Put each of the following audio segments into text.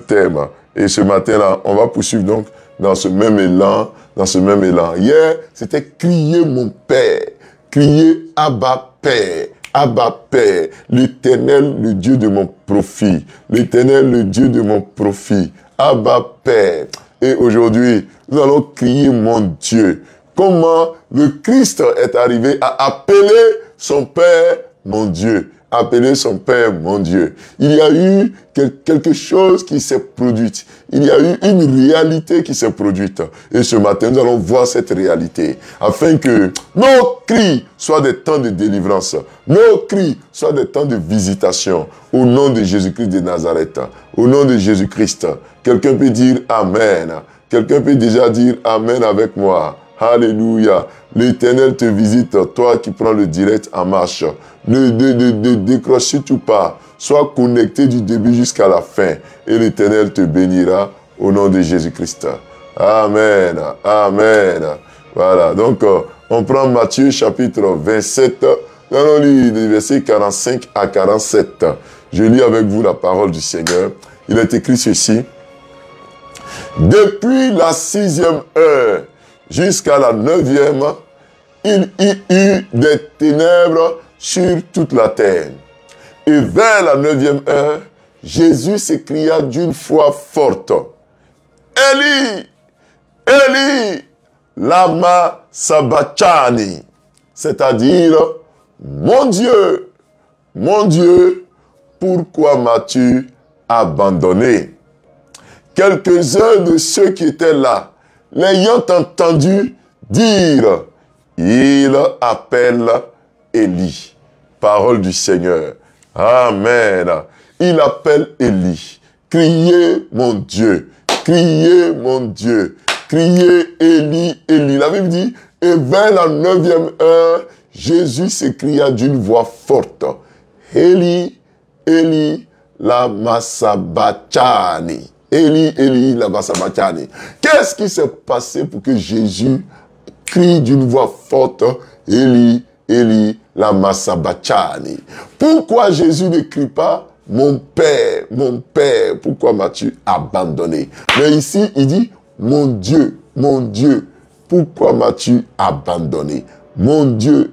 thème. Et ce matin-là, on va poursuivre donc dans ce même élan, Hier, c'était crier mon Père, crier Abba Père. Abba Père, l'Éternel, le Dieu de mon profit. L'Éternel, le Dieu de mon profit. Abba Père. Et aujourd'hui, nous allons crier mon Dieu. Comment le Christ est arrivé à appeler son Père mon Dieu. Appeler son Père mon Dieu. Il y a eu quelque chose qui s'est produit. Il y a eu une réalité qui s'est produite. Et ce matin, nous allons voir cette réalité. Afin que nos cris soient des temps de délivrance. Nos cris soient des temps de visitation. Au nom de Jésus-Christ de Nazareth. Au nom de Jésus-Christ. Quelqu'un peut dire Amen. Quelqu'un peut déjà dire Amen avec moi. Alléluia. L'Éternel te visite, toi qui prends le direct en marche. Ne décroche surtout pas. Sois connecté du début jusqu'à la fin. Et l'Éternel te bénira au nom de Jésus-Christ. Amen. Amen. Voilà. Donc, on prend Matthieu chapitre 27. Nous allons lire les versets 45 à 47. Je lis avec vous la parole du Seigneur. Il est écrit ceci. Depuis la 6e heure jusqu'à la 9e, il y eut des ténèbres sur toute la terre. Et vers la 9e heure, Jésus s'écria d'une voix forte. Eli, Eli, lama sabachthani. C'est-à-dire, mon Dieu, pourquoi m'as-tu abandonné? Quelques-uns de ceux qui étaient là, l'ayant entendu dire, il appelle Élie. Parole du Seigneur. Amen. Il appelle Élie. Criez mon Dieu. Criez mon Dieu. Criez Élie, Élie. La Bible dit, et vers la 9e heure, Jésus s'écria d'une voix forte. Élie, Élie, lama sabachthani. Élie, Élie, lama sabachthani. Qu'est-ce qui s'est passé pour que Jésus crie d'une voix forte, Élie, Élie, lama sabachthani? Pourquoi Jésus ne crie pas, mon Père, pourquoi m'as-tu abandonné? Mais ici, il dit, mon Dieu, pourquoi m'as-tu abandonné? Mon Dieu,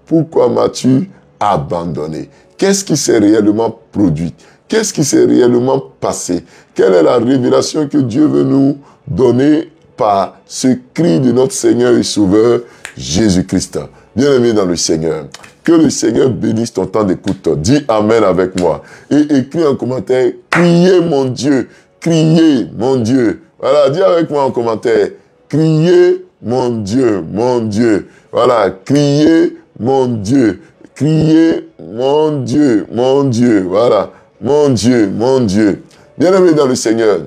pourquoi m'as-tu abandonné? Qu'est-ce qui s'est réellement produit? Qu'est-ce qui s'est réellement passé? Quelle est la révélation que Dieu veut nous donner par ce cri de notre Seigneur et Sauveur, Jésus-Christ? Bien-aimé dans le Seigneur, que le Seigneur bénisse ton temps d'écoute. Dis Amen avec moi. Et écris en commentaire, criez mon Dieu, criez mon Dieu. Voilà, dis avec moi en commentaire, criez mon Dieu, mon Dieu. Voilà, criez mon Dieu, criez mon Dieu, mon Dieu. Voilà, mon Dieu, mon Dieu. Bien-aimé dans le Seigneur,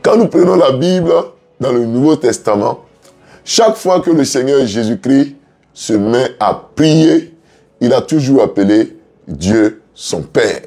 quand nous prenons la Bible dans le Nouveau Testament, chaque fois que le Seigneur Jésus-Christ se met à prier, il a toujours appelé Dieu son Père.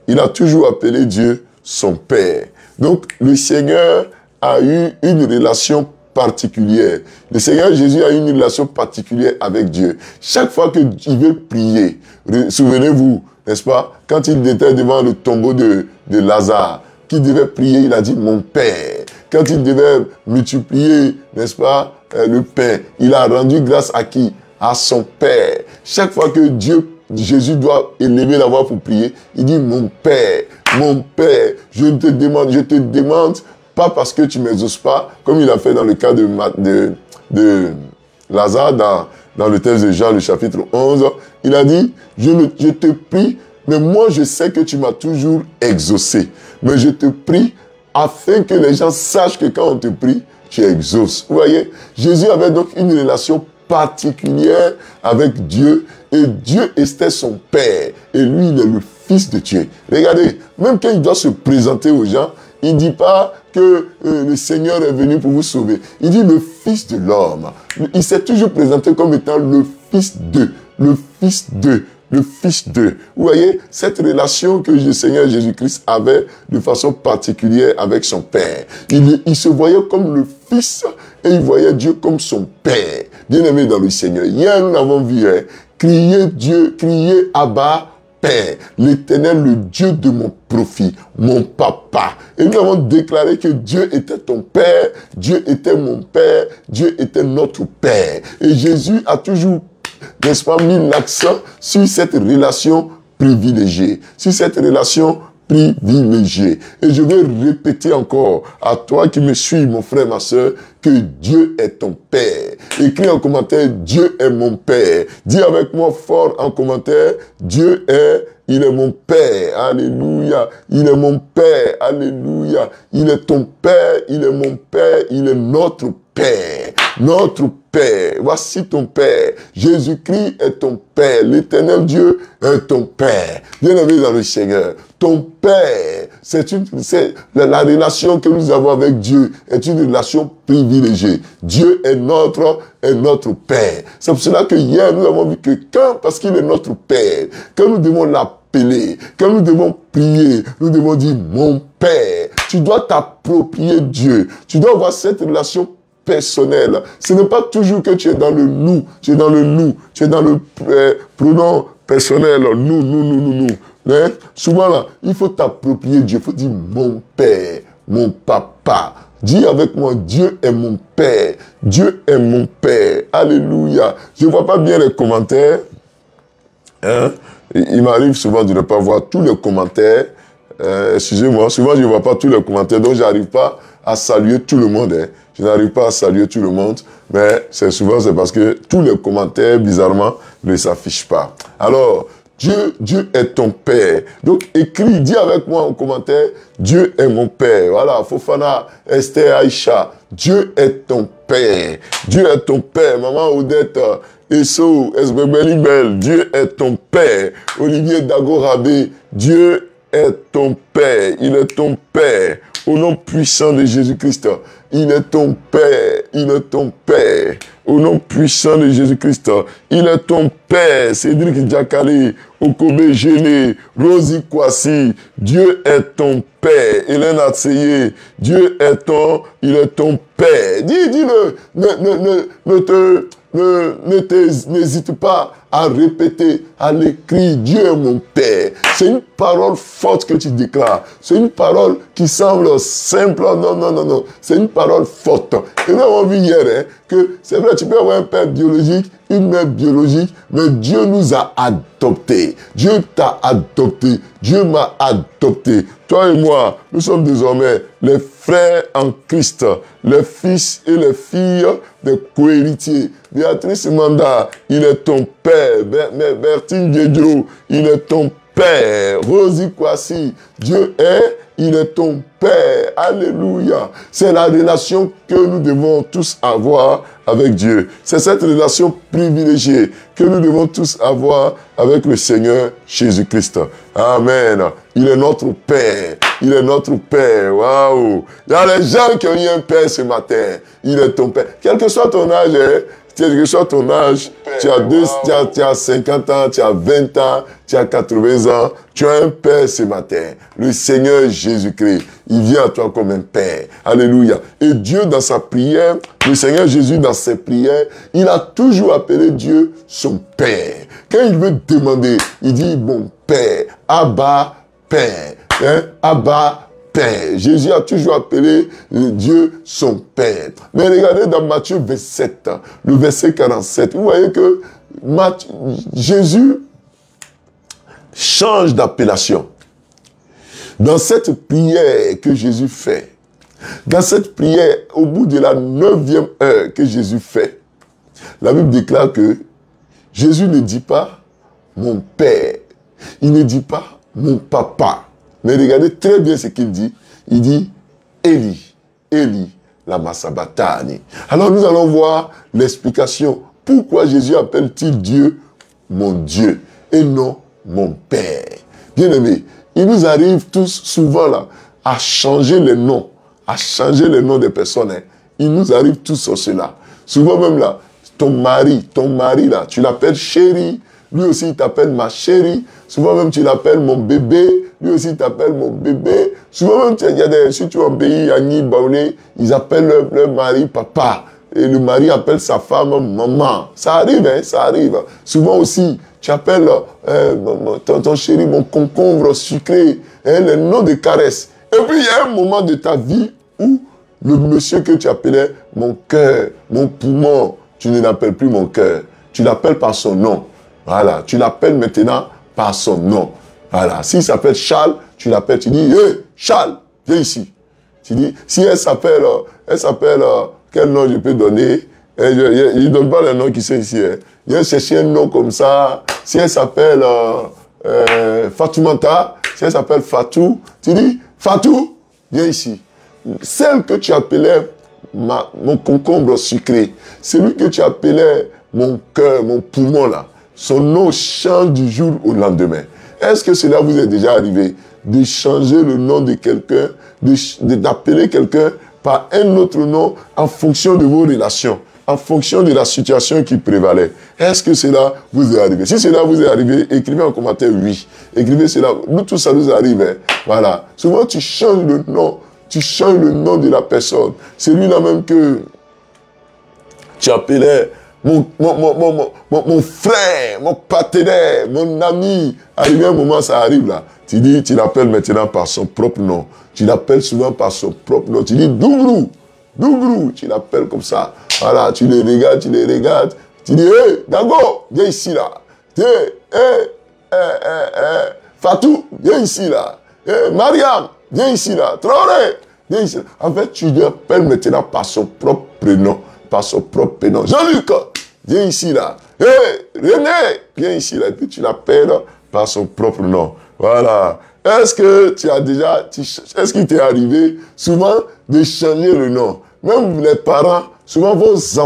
Il a toujours appelé Dieu son Père. Donc, le Seigneur a eu une relation particulière. Le Seigneur Jésus a eu une relation particulière avec Dieu. Chaque fois qu'il veut prier, souvenez-vous, n'est-ce pas, quand il était devant le tombeau de Lazare, qui devait prier, il a dit « mon Père ». Quand il devait multiplier, n'est-ce pas, le pain, il a rendu grâce à qui? À son Père. Chaque fois que Jésus doit élever la voix pour prier, il dit mon Père, je te demande, pas parce que tu ne m'exauces pas, comme il a fait dans le cas de Lazare, dans le texte de Jean, le chapitre 11, il a dit, je te prie, mais moi je sais que tu m'as toujours exaucé, mais je te prie afin que les gens sachent que quand on te prie, tu exauces. Vous voyez, Jésus avait donc une relation particulière avec Dieu, et Dieu était son Père, et lui, il est le Fils de Dieu. Regardez, même quand il doit se présenter aux gens, il ne dit pas que le Seigneur est venu pour vous sauver. Il dit le Fils de l'homme. Il s'est toujours présenté comme étant le Fils de, le Fils de. Le Fils de. Vous voyez, cette relation que le Seigneur Jésus-Christ avait de façon particulière avec son Père. Il se voyait comme le Fils et il voyait Dieu comme son Père. Bien-aimé dans le Seigneur. Hier, nous l'avons vu, crier Dieu, crier Abba, Père, l'Éternel, le Dieu de mon profit, mon papa. Et nous avons déclaré que Dieu était ton Père, Dieu était mon Père, Dieu était notre Père. Et Jésus a toujours, n'est-ce pas, mis l'accent sur cette relation privilégiée, sur cette relation privilégiée. Et je vais répéter encore à toi qui me suis, mon frère, ma soeur, que Dieu est ton Père. Écris en commentaire, Dieu est mon Père. Dis avec moi fort en commentaire, il est mon Père. Alléluia. Il est mon Père. Alléluia. Il est ton Père. Il est mon Père. Il est notre Père. Notre Père. Voici ton Père. Jésus-Christ est ton Père. L'Éternel Dieu est ton Père. Bien-aimé dans le Seigneur, ton Père, c'est la relation que nous avons avec Dieu est une relation privilégiée. Dieu est notre Père. C'est pour cela que hier, nous avons vu que parce qu'il est notre Père, quand nous devons l'appeler, quand nous devons prier, nous devons dire, mon Père, tu dois t'approprier Dieu. Tu dois avoir cette relation personnelle. Ce n'est pas toujours que tu es dans le nous, tu es dans le pronom personnel, nous. Hein? Souvent là, il faut t'approprier Dieu. Il faut dire mon Père, mon papa. Dis avec moi, Dieu est mon Père. Dieu est mon Père. Alléluia. Je ne vois pas bien les commentaires. Hein? Il m'arrive souvent de ne pas voir tous les commentaires. Excusez-moi, souvent je ne vois pas tous les commentaires, donc je n'arrive pas à saluer tout le monde. Hein. Je n'arrive pas à saluer tout le monde, mais c'est parce que tous les commentaires, bizarrement, ne s'affichent pas. Alors, Dieu est ton Père. Donc, écris, dis avec moi en commentaire, Dieu est mon Père. Voilà, Fofana, Esther, Aïcha, Dieu est ton Père. Dieu est ton Père. Maman Odette, Esso, Esbebelibel, Dieu est ton Père. Olivier Dagorabé, Dieu est ton Père. Il est ton Père. Au nom puissant de Jésus-Christ, il est ton Père, il est ton Père. Au nom puissant de Jésus-Christ, il est ton Père. Cédric Diakali, Okobe Gélé, Rosie Kwasi, Dieu est ton Père. Hélène Atseye, Dieu est il est ton Père. Dis-le, n'hésite pas à répéter, à l'écrire, Dieu est mon Père. C'est une parole forte que tu déclares. C'est une parole qui semble simple. Non. C'est une parole forte. Et nous avons vu hier que c'est vrai, tu peux avoir un père biologique, une mère biologique, mais Dieu nous a adoptés. Dieu t'a adopté. Dieu m'a adopté. Toi et moi, nous sommes désormais les frères en Christ, les fils et les filles des cohéritiers. Béatrice Manda, il est ton Père. Bertine Diédio, il est ton Père. Rosie Kwasi, il est ton Père. Alléluia. C'est la relation que nous devons tous avoir avec Dieu. C'est cette relation privilégiée que nous devons tous avoir avec le Seigneur Jésus-Christ. Amen. Il est notre Père. Il est notre Père. Waouh. Il y a des gens qui ont eu un Père ce matin. Il est ton Père. Quel que soit ton âge, quel que soit ton âge, tu as 50 ans, tu as 20 ans, tu as 80 ans, tu as un Père ce matin. Le Seigneur Jésus-Christ, il vient à toi comme un Père. Alléluia. Et Dieu, dans sa prière, le Seigneur Jésus, dans ses prières, il a toujours appelé Dieu son Père. Quand il veut demander, il dit, mon Père, Abba, Père. Hein? Abba, Père. Jésus a toujours appelé Dieu son Père. Mais regardez dans Matthieu 27, le verset 47, vous voyez que Jésus change d'appellation. Dans cette prière que Jésus fait, dans cette prière, au bout de la 9e heure que Jésus fait, la Bible déclare que Jésus ne dit pas mon Père, il ne dit pas mon papa. Mais regardez très bien ce qu'il dit. Il dit Eli, Eli, lama sabachthani. Alors nous allons voir l'explication. Pourquoi Jésus appelle-t-il Dieu mon Dieu et non mon Père? Bien aimé, il nous arrive tous souvent là à changer les noms, des personnes. Hein. Il nous arrive tous sur cela. Souvent même là, ton mari là, tu l'appelles chérie. Lui aussi, il t'appelle ma chérie. Souvent même, tu l'appelles mon bébé. Lui aussi, il t'appelle mon bébé. Souvent même, si tu es en pays, Agni, Baoulé, ils appellent leur mari papa. et le mari appelle sa femme maman. Ça arrive, hein, ça arrive. Souvent aussi, tu appelles ton chéri, mon concombre sucré, hein, le nom de caresse. Et puis, il y a un moment de ta vie où le monsieur que tu appelais mon cœur, mon poumon, tu ne l'appelles plus mon cœur. Tu l'appelles par son nom. Voilà, tu l'appelles maintenant par son nom. Voilà, s'il s'appelle Charles, tu l'appelles, tu dis, hey, Charles, viens ici. Tu dis, si elle s'appelle, quel nom je peux donner? Il ne donne pas le nom qui sont ici. Hein. Il a cherché un nom comme ça. Si elle s'appelle Fatoumata, si elle s'appelle Fatou, tu dis, Fatou, viens ici. Celle que tu appelais mon concombre sucré, celui que tu appelais mon cœur, mon poumon là, son nom change du jour au lendemain. Est-ce que cela vous est déjà arrivé de changer le nom de quelqu'un, d'appeler quelqu'un par un autre nom en fonction de vos relations, en fonction de la situation qui prévalait? Est-ce que cela vous est arrivé? Si cela vous est arrivé, écrivez en commentaire oui. Écrivez cela. Nous, tout ça nous arrive. Hein. Voilà. Souvent, tu changes le nom. Tu changes le nom de la personne. C'est lui-là même que tu appelais mon frère, mon partenaire, mon ami. Arrivé un moment, ça arrive là. Tu dis, tu l'appelles maintenant par son propre nom. Tu l'appelles souvent par son propre nom. Tu dis Dougrou, Dougrou. Tu l'appelles comme ça. Voilà, tu les regardes, tu les regardes. Tu dis, hé, Dago, viens ici là. Fatou, viens ici là. Mariam, viens ici là. Traoré, viens ici là. En fait, tu l'appelles maintenant par son propre prénom. Par son propre prénom. Jean-Luc, viens ici là. René, viens ici là. Et puis tu l'appelles par son propre nom. Voilà. Est-ce que tu as déjà, est-ce qu'il t'est arrivé souvent de changer le nom? Même les parents, souvent vos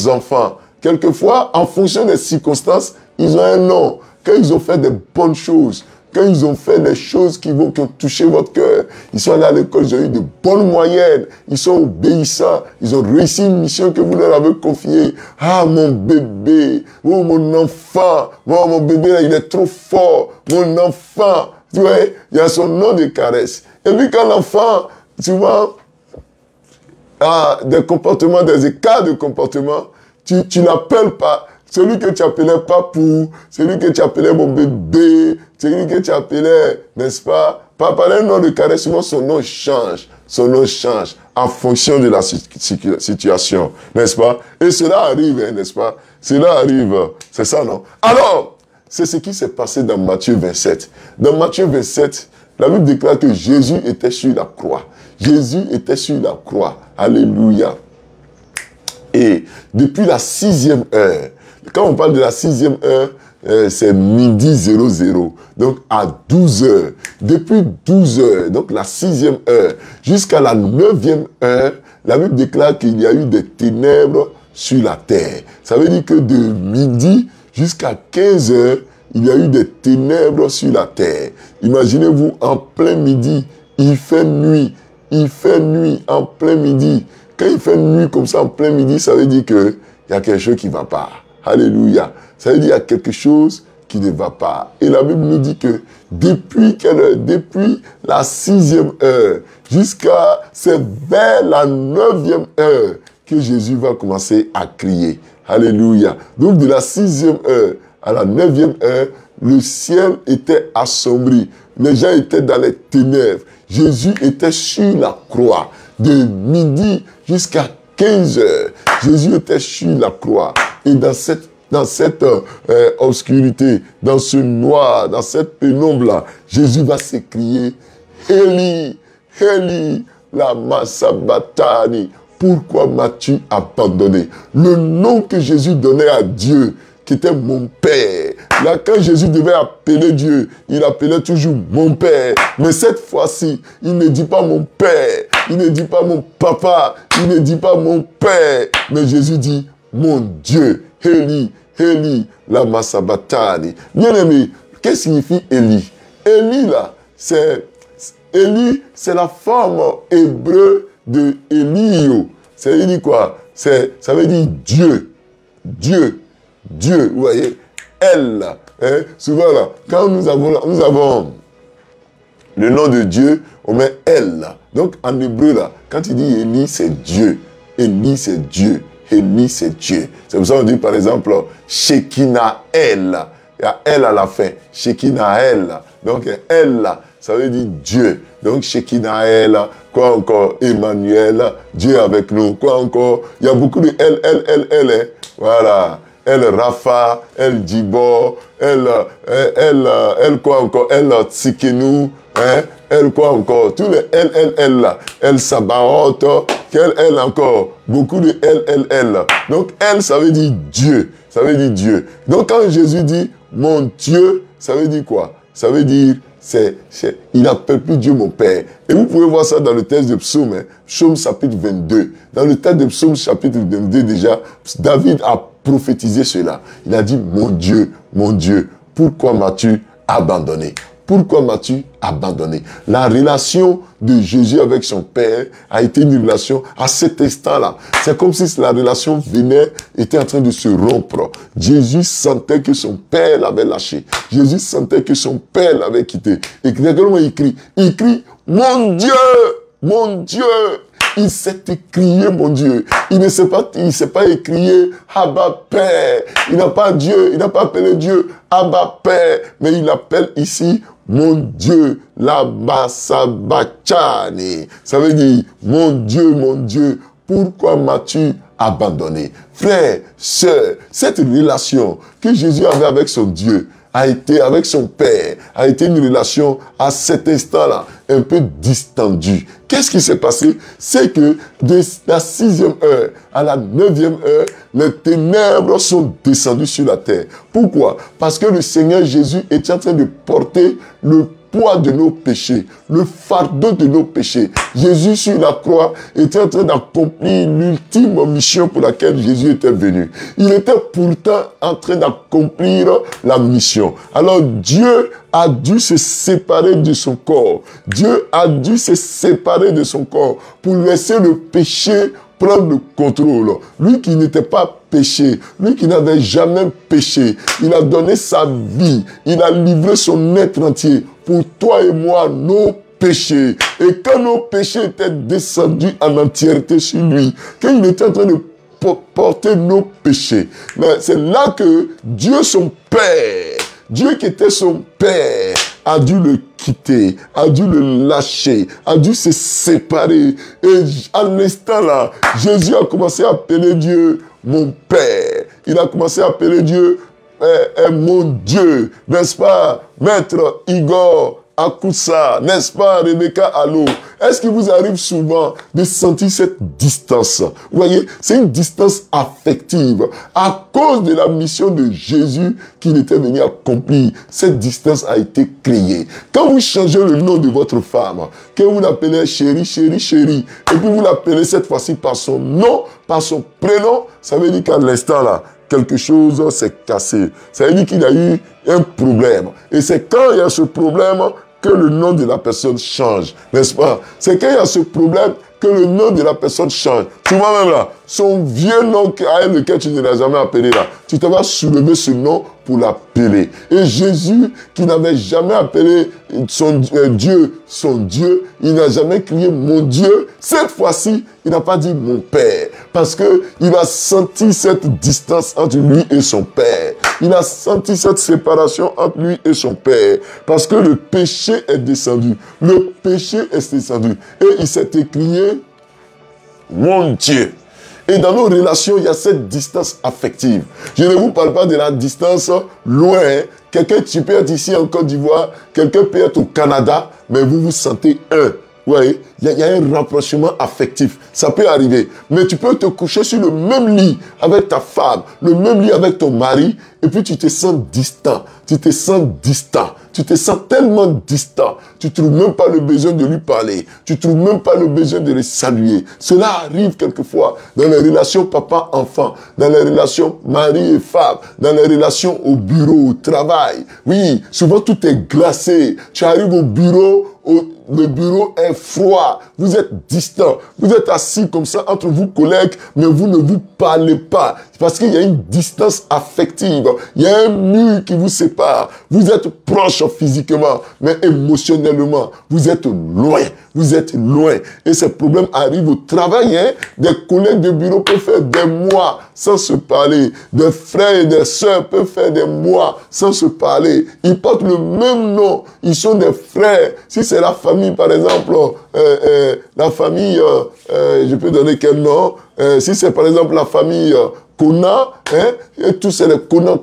enfants, quelquefois, en fonction des circonstances, ils ont un nom. Quand ils ont fait des bonnes choses, quand ils ont fait des choses qui ont touché votre cœur, ils sont allés à l'école, ils ont eu de bonnes moyennes, ils sont obéissants, ils ont réussi une mission que vous leur avez confiée. Ah, mon bébé, oh, mon enfant, oh, mon bébé, là, il est trop fort, mon enfant. Tu vois, il y a son nom de caresse. Et puis quand l'enfant, tu vois, a des comportements, des écarts de comportement, tu l'appelles pas. Celui que tu appelais papou, celui que tu appelais mon bébé, celui que tu appelais, n'est-ce pas, par un nom de caresse, souvent son nom change. Son nom change en fonction de la situation, n'est-ce pas? Et cela arrive, hein, n'est-ce pas? Cela arrive, c'est ça, non? Alors, c'est ce qui s'est passé dans Matthieu 27. Dans Matthieu 27, la Bible déclare que Jésus était sur la croix. Jésus était sur la croix. Alléluia. Et depuis la 6e heure, quand on parle de la 6e heure, c'est midi 00. Donc à 12 heures. Depuis 12 heures, donc la 6e heure, jusqu'à la 9e heure, la Bible déclare qu'il y a eu des ténèbres sur la terre. Ça veut dire que de midi jusqu'à 15 heures, il y a eu des ténèbres sur la terre. Imaginez-vous, en plein midi, il fait nuit. Il fait nuit en plein midi. Quand il fait nuit comme ça en plein midi, ça veut dire qu'il y a quelque chose qui ne va pas. Alléluia. Ça veut dire qu'il y a quelque chose qui ne va pas. Et la Bible nous dit que depuis la 6e heure jusqu'à, c'est vers la 9e heure que Jésus va commencer à crier. Alléluia. Donc de la 6e heure à la 9e heure, le ciel était assombri. Les gens étaient dans les ténèbres. Jésus était sur la croix. De midi jusqu'à 15 heures, Jésus était sur la croix. Et dans cette obscurité, dans ce noir, dans cette pénombre-là, Jésus va s'écrier, Eli, Eli, lama sabachthani, pourquoi m'as-tu abandonné? Le nom que Jésus donnait à Dieu, qui était mon Père. Là, quand Jésus devait appeler Dieu, il appelait toujours mon Père. Mais cette fois-ci, il ne dit pas mon Père, il ne dit pas mon papa, il ne dit pas mon Père. Mais Jésus dit mon Dieu. Eli, Eli, lama sabachthani. Bien aimé, qu'est-ce que signifie Eli? Eli, là, Eli, c'est la forme hébreu de Elio. Ça veut dire quoi? Ça veut dire Dieu. Dieu. Dieu, vous voyez, elle, hein, souvent là, quand nous avons le nom de Dieu, on met elle là. Donc en hébreu là, quand il dit Élie, c'est Dieu. Élie, c'est Dieu. Élie, c'est Dieu. C'est pour ça qu'on dit, par exemple, Shekinah-El. Il y a Elle à la fin. Shekinah-El. Donc, Elle, ça veut dire Dieu. Donc, Shekinah-El. Quoi encore? Emmanuel. Dieu avec nous. Quoi encore? Il y a beaucoup de Elle. Hein. Voilà. Elle Rapha, elle Dibor, elle quoi encore? Elle Tsikenu, hein? Elle quoi encore? Tous les elle là. Elle Sabaoth, elle encore? Beaucoup de elle. Donc, elle, ça veut dire Dieu. Ça veut dire Dieu. Donc, quand Jésus dit mon Dieu, ça veut dire quoi? Ça veut dire, il n'appelle plus Dieu mon Père. Et vous pouvez voir ça dans le texte de Psaume, hein, Psaume chapitre 22. Dans le texte de Psaume chapitre 22, déjà, David a prophétisé cela. Il a dit, mon Dieu, pourquoi m'as-tu abandonné? Pourquoi m'as-tu abandonné? La relation de Jésus avec son Père a été une relation à cet instant-là. C'est comme si la relation était en train de se rompre. Jésus sentait que son Père l'avait lâché. Jésus sentait que son Père l'avait quitté. Et comment il crie? Il crie, mon Dieu, mon Dieu. Il s'est écrié, mon Dieu. Il ne s'est pas écrié Abba Père. Il n'a pas Dieu, il n'a pas appelé Dieu Abba Père, mais il appelle ici mon Dieu, Laba Sabachani. Ça veut dire, mon Dieu, pourquoi m'as-tu abandonné? Frère, sœur, cette relation que Jésus avait avec son Dieu, avec son Père, a été une relation à cet instant-là, un peu distendue. Qu'est-ce qui s'est passé? C'est que de la 6e heure à la 9e heure, les ténèbres sont descendues sur la terre. Pourquoi? Parce que le Seigneur Jésus était en train de porter le poids de nos péchés, le fardeau de nos péchés. Jésus sur la croix était en train d'accomplir l'ultime mission pour laquelle Jésus était venu. Il était pourtant en train d'accomplir la mission. Alors Dieu a dû se séparer de son corps. Dieu a dû se séparer de son corps pour laisser le péché prendre le contrôle. Lui qui n'était pas péché, lui qui n'avait jamais péché, il a donné sa vie, il a livré son être entier pour toi et moi, nos péchés. Et quand nos péchés étaient descendus en entièreté sur lui, quand il était en train de porter nos péchés, c'est là que Dieu, son Père, Dieu qui était son Père, a dû le quitter, a dû le lâcher, a dû se séparer. Et à l'instant là, Jésus a commencé à appeler Dieu mon Père. Il a commencé à appeler Dieu mon Dieu. N'est-ce pas, Maître Igor Akoussa, n'est-ce pas, Rebecca Allo? Est-ce qu'il vous arrive souvent de sentir cette distance? Vous voyez, c'est une distance affective. À cause de la mission de Jésus qu'il était venu accomplir, cette distance a été créée. Quand vous changez le nom de votre femme, que vous l'appelez chérie, chérie, chérie, et puis vous l'appelez cette fois-ci par son nom, par son prénom, ça veut dire qu'à l'instant là, quelque chose s'est cassé. Ça veut dire qu'il y a eu un problème. Et c'est quand il y a ce problème que le nom de la personne change, n'est-ce pas? C'est quand il y a ce problème que le nom de la personne change. Tu vois même là, son vieux nom avec lequel tu ne l'as jamais appelé là, tu te vas soulever ce nom pour l'appeler. Et Jésus, qui n'avait jamais appelé son Dieu, il n'a jamais crié mon Dieu. Cette fois-ci, il n'a pas dit mon Père, parce que il a senti cette distance entre lui et son Père. Il a senti cette séparation entre lui et son Père, parce que le péché est descendu. Le péché est descendu. Et il s'est écrié mon Dieu. Et dans nos relations, il y a cette distance affective. Je ne vous parle pas de la distance loin. Quelqu'un, tu peux être ici en Côte d'Ivoire, quelqu'un peut être au Canada, mais vous vous sentez un. Vous voyez, il y a un rapprochement affectif. Ça peut arriver. Mais tu peux te coucher sur le même lit avec ta femme, le même lit avec ton mari, et puis tu te sens distant. Tu te sens distant. Tu te sens tellement distant. Tu ne trouves même pas le besoin de lui parler. Tu ne trouves même pas le besoin de le saluer. Cela arrive quelquefois dans les relations papa-enfant, dans les relations mari et femme, dans les relations au bureau, au travail. Oui, souvent tout est glacé. Tu arrives au bureau, le bureau est froid. Vous êtes distant. Vous êtes assis comme ça entre vous collègues, mais vous ne vous parlez pas. parce qu'il y a une distance affective. Il y a un mur qui vous sépare. Vous êtes proche physiquement, mais émotionnellement, vous êtes loin. Vous êtes loin. Et ces problèmes arrivent au travail. Hein? Des collègues de bureau peuvent faire des mois sans se parler. Des frères et des sœurs peuvent faire des mois sans se parler. Ils portent le même nom. Ils sont des frères. Si c'est la famille, par exemple, la famille, je peux donner quel nom? Si c'est par exemple la famille Kona, hein, et tous c'est les Kona,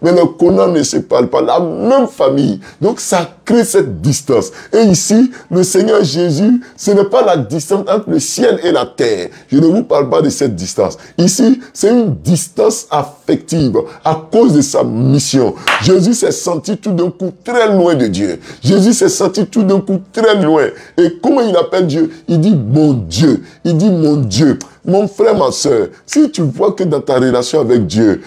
mais les Kona ne se parlent pas, la même famille. Donc ça crée cette distance. Et ici, le Seigneur Jésus, ce n'est pas la distance entre le ciel et la terre. Je ne vous parle pas de cette distance. Ici, c'est une distance affective à cause de sa mission. Jésus s'est senti tout d'un coup très loin de Dieu. Jésus s'est senti tout d'un coup très loin. Et comment il appelle Dieu? Il dit mon Dieu. Il dit mon Dieu. Mon frère, ma soeur, si tu vois que dans ta relation avec Dieu,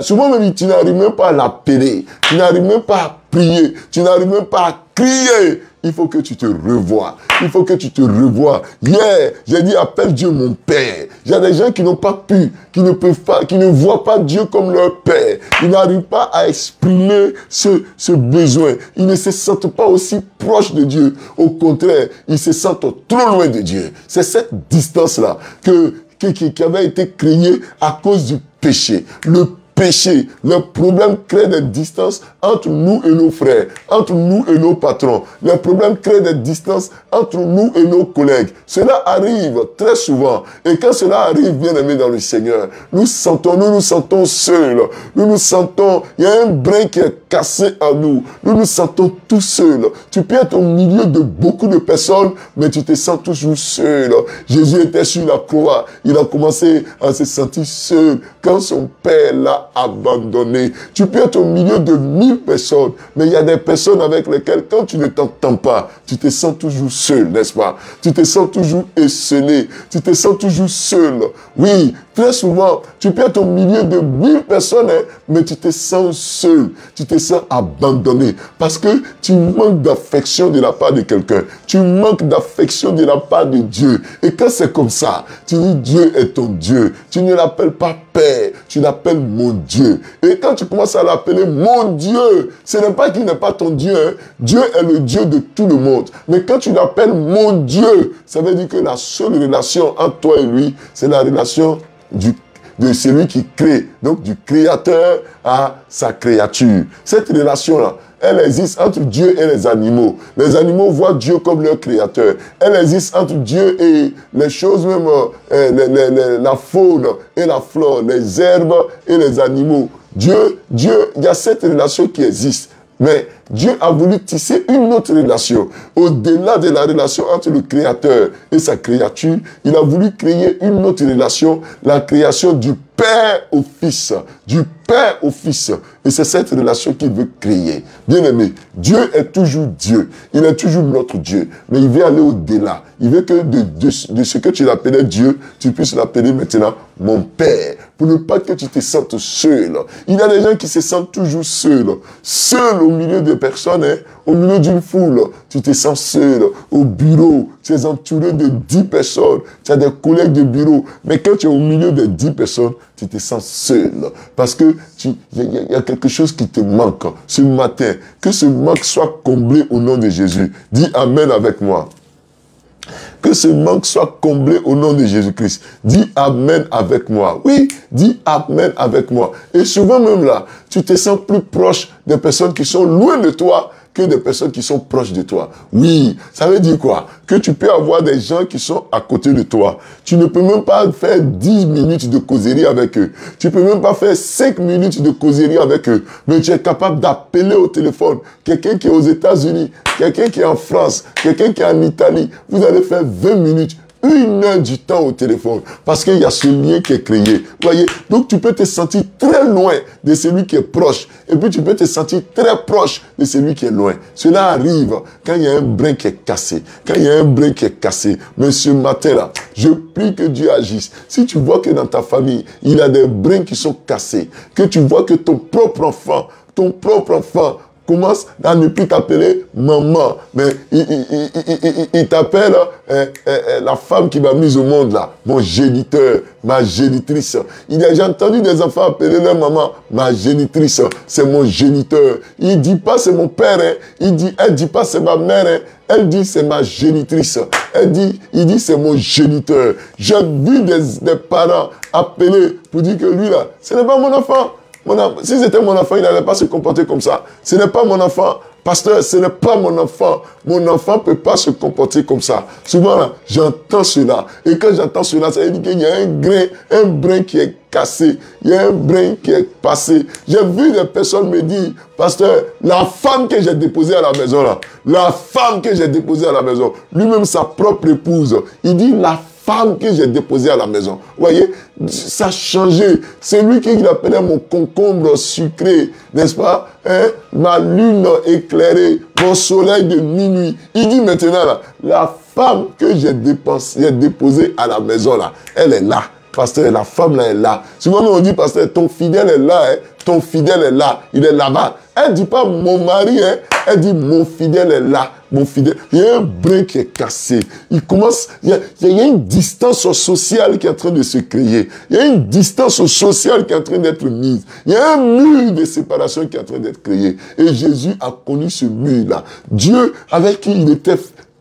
souvent même tu n'arrives même pas à l'appeler, tu n'arrives même pas à prier, tu n'arrives même pas à crier, il faut que tu te revoies. Il faut que tu te revoies. Hier, j'ai dit appelle Dieu mon Père. Il y a des gens qui n'ont pas pu, qui ne peuvent pas, qui ne voient pas Dieu comme leur Père. Ils n'arrivent pas à exprimer ce besoin. Ils ne se sentent pas aussi proches de Dieu. Au contraire, ils se sentent trop loin de Dieu. C'est cette distance-là qui avait été créée à cause du péché. Le péché, le problème crée des distances entre nous et nos frères, entre nous et nos patrons. Le problème crée des distances entre nous et nos collègues. Cela arrive très souvent. Et quand cela arrive, bien aimé dans le Seigneur, nous nous sentons seuls. Nous nous sentons, il y a un brin qui est cassé à nous. Nous nous sentons tout seuls. Tu peux être au milieu de beaucoup de personnes, mais tu te sens toujours seul. Jésus était sur la croix. Il a commencé à se sentir seul quand son Père l'a abandonné. Tu peux être au milieu de 1000 personnes, mais il y a des personnes avec lesquelles, quand tu ne t'entends pas, tu te sens toujours seul, n'est-ce pas? Tu te sens toujours esselé, tu te sens toujours seul. Oui, très souvent, tu peux être au milieu de 1000 personnes, hein, mais tu te sens seul, tu te sens abandonné, parce que tu manques d'affection de la part de quelqu'un, tu manques d'affection de la part de Dieu. Et quand c'est comme ça, tu dis Dieu est ton Dieu, tu ne l'appelles pas Père, tu l'appelles mon Dieu. Et quand tu commences à l'appeler mon Dieu, ce n'est pas qu'il n'est pas ton Dieu. Hein. Dieu est le Dieu de tout le monde. Mais quand tu l'appelles mon Dieu, ça veut dire que la seule relation entre toi et lui, c'est la relation de celui qui crée. Donc du créateur à sa créature. Cette relation-là, elle existe entre Dieu et les animaux. Les animaux voient Dieu comme leur créateur. Elle existe entre Dieu et les choses, même la faune et la flore, les herbes et les animaux. Dieu, il y a cette relation qui existe. Mais Dieu a voulu tisser une autre relation. Au-delà de la relation entre le Créateur et sa créature, il a voulu créer une autre relation, la création du Père au Fils. Du Père au Fils. Et c'est cette relation qu'il veut créer. Bien aimé, Dieu est toujours Dieu. Il est toujours notre Dieu. Mais il veut aller au-delà. Il veut que de ce que tu l'appelais Dieu, tu puisses l'appeler maintenant mon Père. Pour ne pas que tu te sentes seul. Il y a des gens qui se sentent toujours seuls. Seuls au milieu de personnes, hein, au milieu d'une foule. Tu te sens seul. Au bureau, tu es entouré de 10 personnes. Tu as des collègues de bureau. Mais quand tu es au milieu de 10 personnes, tu te sens seul. Parce que il y a quelque chose qui te manque. Ce matin, que ce manque soit comblé au nom de Jésus. Dis Amen avec moi. Que ce manque soit comblé au nom de Jésus-Christ. Dis Amen avec moi. Oui, dis Amen avec moi. Et souvent même là, tu te sens plus proche des personnes qui sont loin de toi que des personnes qui sont proches de toi. Oui, ça veut dire quoi? Que tu peux avoir des gens qui sont à côté de toi. Tu ne peux même pas faire 10 minutes de causerie avec eux. Tu peux même pas faire 5 minutes de causerie avec eux. Mais tu es capable d'appeler au téléphone quelqu'un qui est aux États-Unis, quelqu'un qui est en France, quelqu'un qui est en Italie. Vous allez faire 20 minutes. 1 heure du temps au téléphone. Parce qu'il y a ce lien qui est créé. Voyez? Donc tu peux te sentir très loin de celui qui est proche. Et puis tu peux te sentir très proche de celui qui est loin. Cela arrive quand il y a un brin qui est cassé. Quand il y a un brin qui est cassé. Mais ce matin-là, je prie que Dieu agisse. Si tu vois que dans ta famille, il y a des brins qui sont cassés. Que tu vois que ton propre enfant commence à ne plus t'appeler maman, mais il t'appelle la femme qui m'a mise au monde là, mon géniteur, ma génitrice. J'ai entendu des enfants appeler leur maman ma génitrice, c'est mon géniteur. Il dit pas c'est mon père, hein. Elle dit pas c'est ma mère, hein. Elle dit c'est ma génitrice. Il dit c'est mon géniteur. J'ai vu des parents appeler pour dire que lui là, ce n'est pas mon enfant. Si c'était mon enfant, il n'allait pas se comporter comme ça. Ce n'est pas mon enfant. Pasteur, ce n'est pas mon enfant. Mon enfant ne peut pas se comporter comme ça. Souvent, là, j'entends cela. Et quand j'entends cela, ça veut dire qu'il y a un brin qui est cassé. Il y a un brin qui est passé. J'ai vu des personnes me dire, pasteur, la femme que j'ai déposée à la maison, là, la femme que j'ai déposée à la maison, lui-même sa propre épouse, il dit la femme que j'ai déposée à la maison. Vous voyez, ça a changé. C'est lui qui l'appelait mon concombre sucré, n'est-ce pas? Hein? Ma lune éclairée, mon soleil de minuit. Il dit maintenant, là, la femme que j'ai déposée à la maison, là, elle est là. Pasteur, la femme là est là. Souvent on dit, pasteur, ton fidèle est là, hein? Ton fidèle est là, il est là-bas. Elle ne dit pas mon mari, hein? Elle dit mon fidèle est là, mon fidèle. Il y a un brin qui est cassé. Il y a une distance sociale qui est en train de se créer. Il y a une distance sociale qui est en train d'être mise. Il y a un mur de séparation qui est en train d'être créé. Et Jésus a connu ce mur-là. Dieu avec qui il était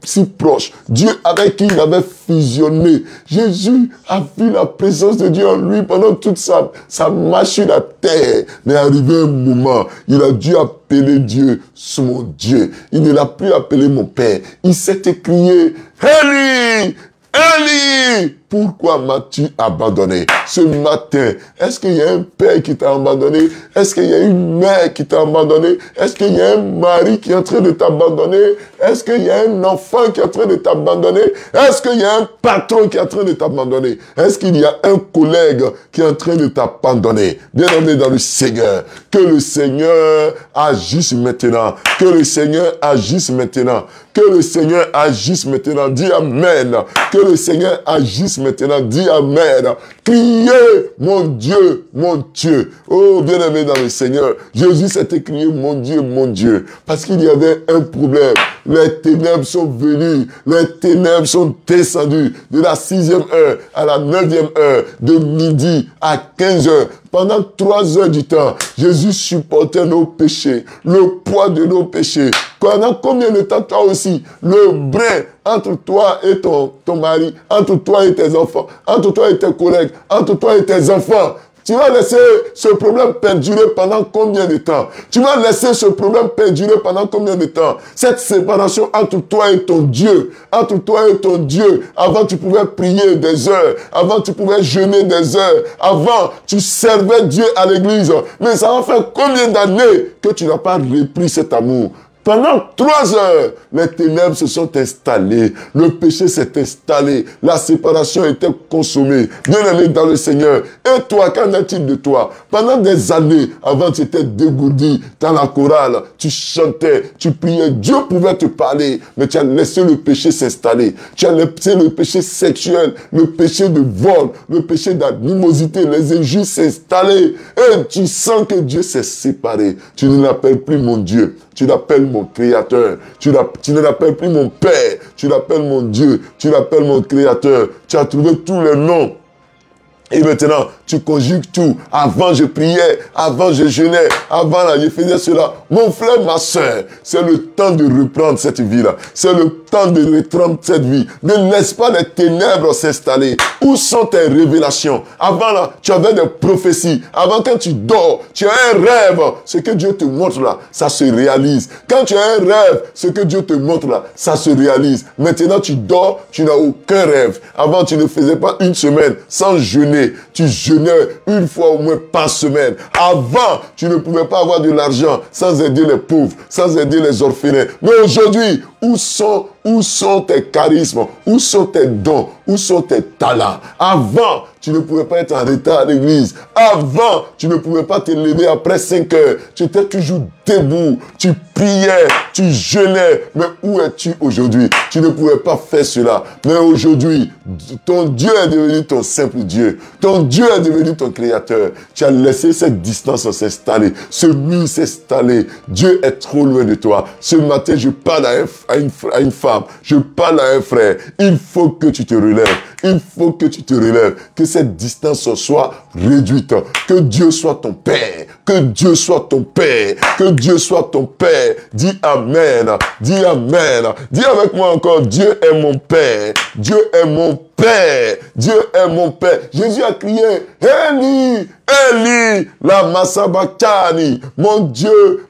si proche, Dieu avec qui il avait fusionné. Jésus a vu la présence de Dieu en lui pendant toute sa marche sur la terre. Mais arrivé un moment, il a dû appeler Dieu son Dieu. Il ne l'a plus appelé mon Père. Il s'est écrié, Eli, Eli, pourquoi m'as-tu abandonné? Ce matin, est-ce qu'il y a un père qui t'a abandonné? Est-ce qu'il y a une mère qui t'a abandonné? Est-ce qu'il y a un mari qui est en train de t'abandonner? Est-ce qu'il y a un enfant qui est en train de t'abandonner? Est-ce qu'il y a un patron qui est en train de t'abandonner? Est-ce qu'il y a un collègue qui est en train de t'abandonner? Bien-aimé dans le Seigneur, que le Seigneur agisse maintenant. Que le Seigneur agisse maintenant. Que le Seigneur agisse maintenant. Dis Amen. Que le Seigneur agisse maintenant. Dis Amen. Criez, mon Dieu, mon Dieu. Oh, bien-aimé dans le Seigneur. Jésus s'est écrié, mon Dieu, mon Dieu. Parce qu'il y avait un problème. Les ténèbres sont venues. Les ténèbres sont descendues. De la 6e heure à la 9e heure. De midi à 15 heures. Pendant 3 heures du temps, Jésus supportait nos péchés, le poids de nos péchés. Pendant combien de temps, toi aussi, le brin entre toi et ton mari, entre toi et tes enfants, entre toi et tes collègues, entre toi et tes enfants, tu vas laisser ce problème perdurer pendant combien de temps? Tu vas laisser ce problème perdurer pendant combien de temps? Cette séparation entre toi et ton Dieu, entre toi et ton Dieu. Avant, tu pouvais prier des heures. Avant, tu pouvais jeûner des heures. Avant, tu servais Dieu à l'église. Mais ça va faire combien d'années que tu n'as pas repris cet amour? Pendant 3 heures, les ténèbres se sont installées. Le péché s'est installé. La séparation était consommée. Bien-aimé dans le Seigneur. Et toi, qu'en est-il de toi? Pendant des années, avant tu étais dégourdi dans la chorale, tu chantais, tu priais. Dieu pouvait te parler, mais tu as laissé le péché s'installer. Tu as laissé le péché sexuel, le péché de vol, le péché d'animosité, les injures s'installer. Et tu sens que Dieu s'est séparé. Tu ne l'appelles plus mon Dieu. Tu l'appelles mon Créateur. Tu ne l'appelles plus mon Père. Tu l'appelles mon Dieu. Tu l'appelles mon Créateur. Tu as trouvé tous les noms. Et maintenant, tu conjugues tout. Avant, je priais. Avant, je jeûnais. Avant, là, je faisais cela. Mon frère, ma soeur, c'est le temps de reprendre cette vie-là. C'est le temps de reprendre cette vie. Ne laisse pas les ténèbres s'installer. Où sont tes révélations? Avant, là, tu avais des prophéties. Avant, quand tu dors, tu as un rêve. Ce que Dieu te montre là, ça se réalise. Quand tu as un rêve, ce que Dieu te montre là, ça se réalise. Maintenant, tu dors, tu n'as aucun rêve. Avant, tu ne faisais pas une semaine sans jeûner. Tu jeûnais une fois au moins par semaine. Avant, tu ne pouvais pas avoir de l'argent sans aider les pauvres, sans aider les orphelins. Mais aujourd'hui, où sont tes charismes? Où sont tes dons? Où sont tes talents? Avant, tu ne pouvais pas être en retard à l'église. Avant, tu ne pouvais pas te lever après 5 heures. Tu étais toujours debout. Tu priais, tu jeûnais. Mais où es-tu aujourd'hui? Tu ne pouvais pas faire cela. Mais aujourd'hui, ton Dieu est devenu ton simple Dieu. Ton Dieu est devenu ton créateur. Tu as laissé cette distance s'installer. Ce mur s'installer. Dieu est trop loin de toi. Ce matin, je parle à une femme. Je parle à un frère. Il faut que tu te relèves. Il faut que tu te relèves. Que cette distance soit réduite. Que Dieu soit ton Père. Que Dieu soit ton Père. Que Dieu soit ton Père. Dis Amen. Dis Amen. Dis avec moi encore, Dieu est mon Père. Dieu est mon Père. Dieu est mon Père. Jésus a crié, Eli, Eli, la Masabachani. Mon Dieu,